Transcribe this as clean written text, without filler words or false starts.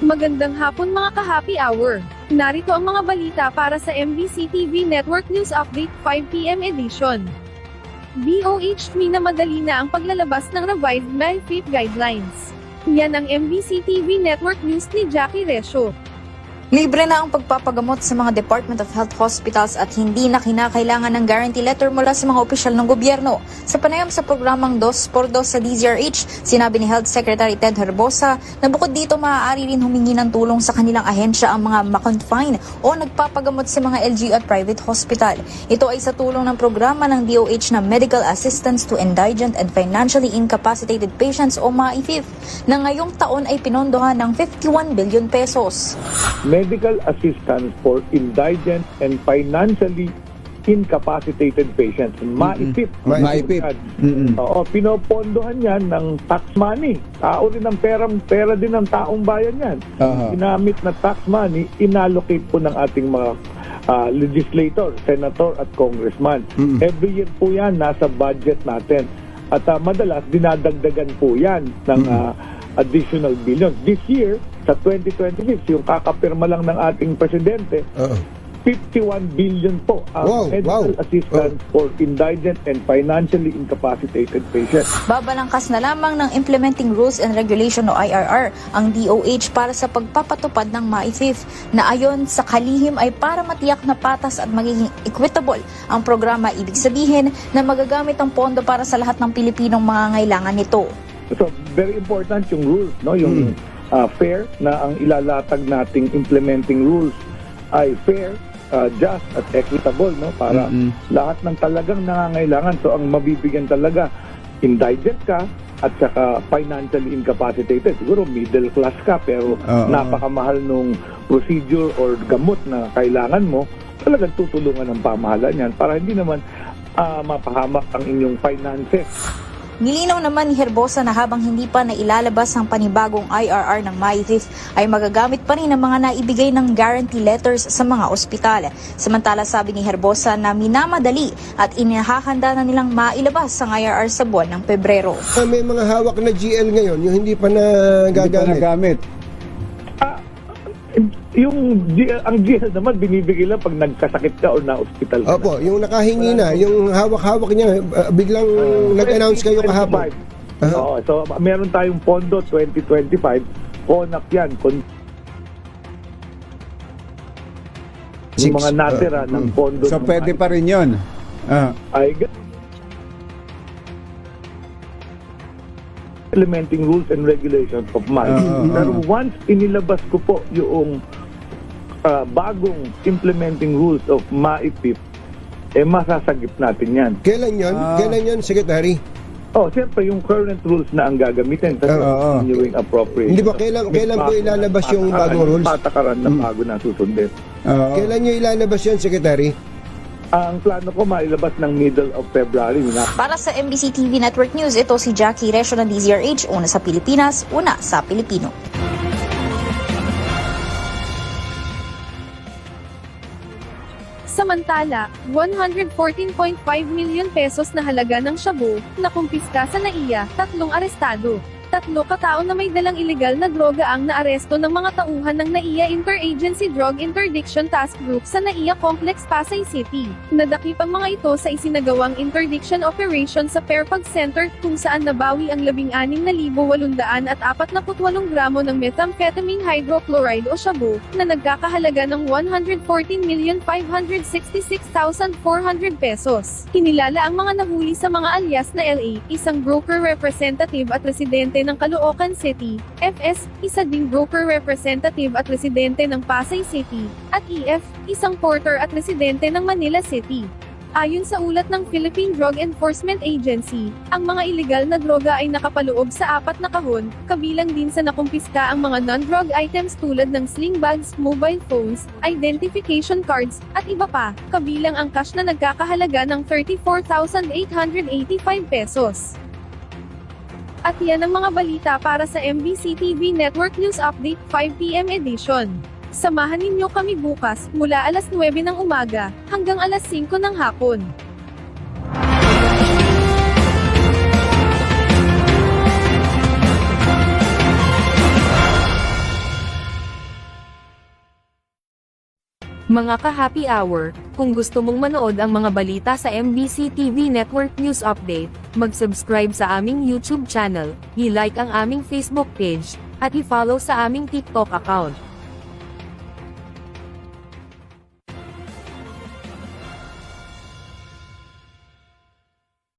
Magandang hapon mga ka-happy hour. Narito ang mga balita para sa MBC TV Network News Update 5 PM edition. DOH minamadali na ang paglalabas ng revised MyFit guidelines. Yan ang MBC TV Network News ni Jackie Resho. Libre na ang pagpapagamot sa mga Department of Health hospitals at hindi na kinakailangan ng guarantee letter mula sa mga opisyal ng gobyerno. Sa panayam sa programang 2x2 sa DZRH, sinabi ni Health Secretary Ted Herbosa na bukod dito maaari rin humingi ng tulong sa kanilang ahensya ang mga makonfine o nagpapagamot sa mga LGU at private hospital. Ito ay sa tulong ng programa ng DOH na Medical Assistance to Indigent and Financially Incapacitated Patients o MAIFIP na ngayong taon ay pinondohan ng 51 billion pesos. Medical assistance for indigent and financially incapacitated patients. MAIFIP. MAIFIP. Oo, pinopondohan yan ng tax money. Tao rin ng pera din ng taong bayan yan. Ginamit na tax money, inallocate po ng ating mga legislator, senator at congressman. Every year po yan, nasa budget natin. At madalas, dinadagdagan po yan ng additional billions. This year, sa 2026, yung kakapirma lang ng ating presidente, 51 billion po ang medical assistance for indigent and financially incapacitated patients. Babalangkas na lamang ng Implementing Rules and Regulation o IRR ang DOH para sa pagpapatupad ng MAIFIP na ayon sa kalihim ay para matiyak na patas at magiging equitable ang programa, ibig sabihin na magagamit ang pondo para sa lahat ng Pilipinong mangangailangan nito. So, very important yung rules, no? Yung fair na ang ilalatag nating implementing rules ay fair, just at equitable, no? Para lahat ng talagang nangangailangan. So, ang mabibigyan talaga, indigent ka at saka financially incapacitated. Siguro middle class ka pero napakamahal nung procedure or gamot na kailangan mo, talagang tutulungan ng pamahalaan yan para hindi naman mapahamak ang inyong finances. Nilinaw naman ni Herbosa na habang hindi pa nailalabas ang panibagong IRR ng MAIFIP ay magagamit pa rin ang mga naibigay ng guarantee letters sa mga ospital. Samantala sabi ni Herbosa na minamadali at inihahanda na nilang mailabas ang IRR sa buwan ng Pebrero. May mga hawak na GL ngayon, yung hindi pa nagagamit. Ang GL naman binibigay lang pag nagkasakit ka o na-hospital ka. Opo, yung nakahingi na, yung hawak-hawak niya, biglang nag-announce kayo kahapon. Oo, so meron tayong pondo 2025, CONAC yan. Yung mga natira ng pondo. So pwede pa rin yun. Ay, implementing rules and regulations of MAIFIP. Pero once inilabas ko po yung bagong implementing rules of MAIFIP, masasagip natin yan. Kailan yun? Kailan yun, Secretary? Siyempre yung current rules na ang gagamitin sa continuing appropriation. Hindi ba kailan po ilalabas yung bagong rules? Patakaran na bago na susundin. Kailan nyo ilalabas yun, Secretary? Ang plano ko mailabas ng middle of February. Para sa MBC TV Network News, ito si Jackie Resho ng DZRH, una sa Pilipinas, una sa Pilipino. Samantala, 114.5 million pesos na halaga ng shabu na kumpiska sa NAIA, 3 arestado. 3 katao na may dalang ilegal na droga ang naaresto ng mga tauhan ng NAIA Interagency Drug Interdiction Task Group sa NAIA Complex, Pasay City. Nadakip ang mga ito sa isinagawang interdiction operation sa Fairfax Center kung saan nabawi ang 16,848 gramo ng methamphetamine hydrochloride o shabu na nagkakahalaga ng 114,566,400 pesos. Kinilala ang mga nahuli sa mga alias na LA, isang broker representative at residente ng Caloocan City, FS, isa ding broker representative at residente ng Pasay City, at EF, isang porter at residente ng Manila City. Ayon sa ulat ng Philippine Drug Enforcement Agency, ang mga ilegal na droga ay nakapaloob sa 4 na kahon, kabilang din sa nakumpiska ang mga non-drug items tulad ng sling bags, mobile phones, identification cards, at iba pa, kabilang ang cash na nagkakahalaga ng 34,885 pesos. At yan ang mga balita para sa MBC TV Network News Update 5 PM edition. Samahan ninyo kami bukas, mula alas 9 ng umaga, hanggang alas 5 ng hapon. Mga ka-happy hour, kung gusto mong manood ang mga balita sa MBC TV Network News Update, mag-subscribe sa aming YouTube channel, i-like ang aming Facebook page, at i-follow sa aming TikTok account.